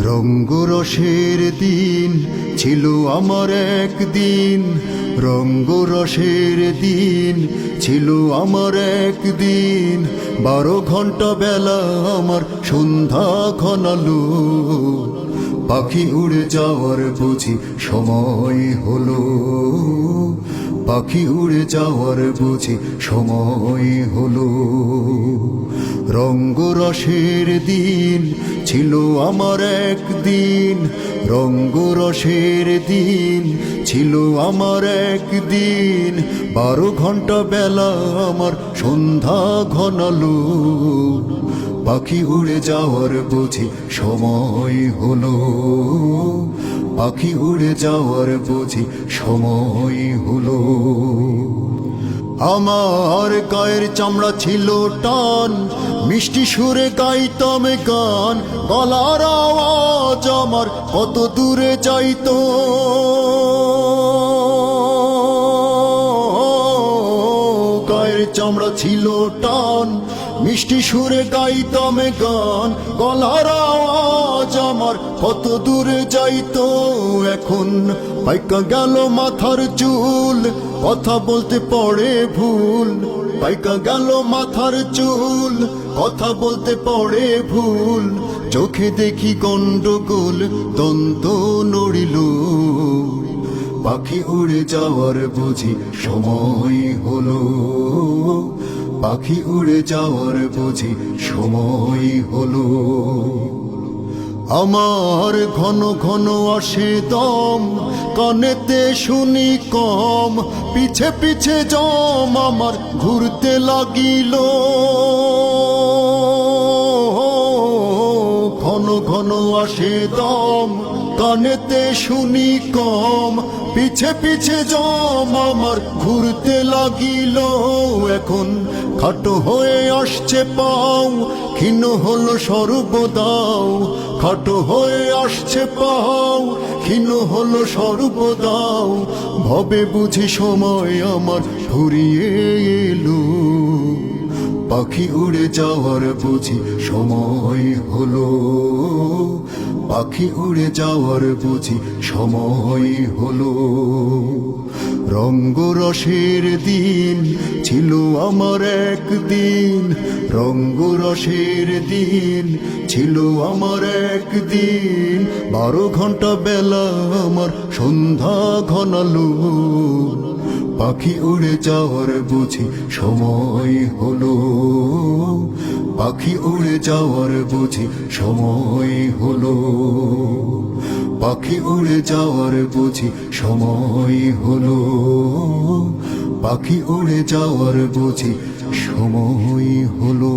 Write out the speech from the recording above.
রঙ্গরসের দিন ছিল আমার একদিন, রঙ্গরসের দিন ছিল আমার একদিন। 12 ঘন্টা বেলা আমার সন্ধ্যা ঘনালো, পাখি উড়ে যাওয়ার বুঝি সময় হলো, পাখি উড়ে যাওয়ার বুঝি সময় হলো। রঙ্গরসের দিন ছিল আমার একদিন, রঙ্গরসের দিন ছিল আমার একদিন। 12 ঘন্টা বেলা আমার সন্ধ্যা ঘনালো, পাখি উড়ে যাওয়ার বুঝি সময় হলো, পাখি উড়ে যাওয়ার বুঝি সময় হলো। আমার গায়ের চামড়া ছিল টান, মিষ্টি সুরে গাইতাম গান, গলার আওয়াজ আমার কত দূরে যাইতো। গায়ের চামড়া ছিল টান, মিষ্টি সুরে গাইতাম গান, গলার আওয়াজ আমার কত দূরে যাইতো। এখন পাইকা গেল মাথার চুল, কথা বলতে পড়ে ভুল। পাইকা গেল মাথার চুল, কথা বলতে পড়ে ভুল। চোখে দেখি গন্ডগোল, দন্ত নড়িল, পাখি উড়ে যাওয়ার বুঝি সময় হলো, পাখি উড়ে যাওয়ার বুঝি সময় হলো। আমার ঘন ঘন আসে দম, কানেতে শুনি কম, পিছে পিছে জম আমার ঘুরতে লাগিল। ঘন ঘন আসে দম, কানেতে শুনি কম, পিছে পিছে জম আমার ঘুরতে লাগিল। এখন খাটো হয়ে আসছে পাও, ক্ষীণ হলো সর্বদাও। খাটো হয়ে আসছে পাও, ক্ষীণ হলো সর্বদাও। ভবে বুঝি সময় আমার ফুরিয়ে এলো, পাখি উড়ে যাওয়ার বুঝি সময় হলো, পাখি উড়ে যাওয়ার বুঝি সময় হলো। রঙ্গরসের দিন ছিল আমার একদিন, রঙ্গরসের দিন ছিল আমার একদিন। 12 ঘন্টা বেলা আমার সন্ধ্যা ঘনালো, পাখি উড়ে যাওয়ার বুঝি সময় হলো, পাখি উড়ে যাওয়ার বুঝি সময় হলো, পাখি উড়ে যাওয়ার বুঝি সময় হলো, পাখি উড়ে যাওয়ার বুঝি সময় হলো।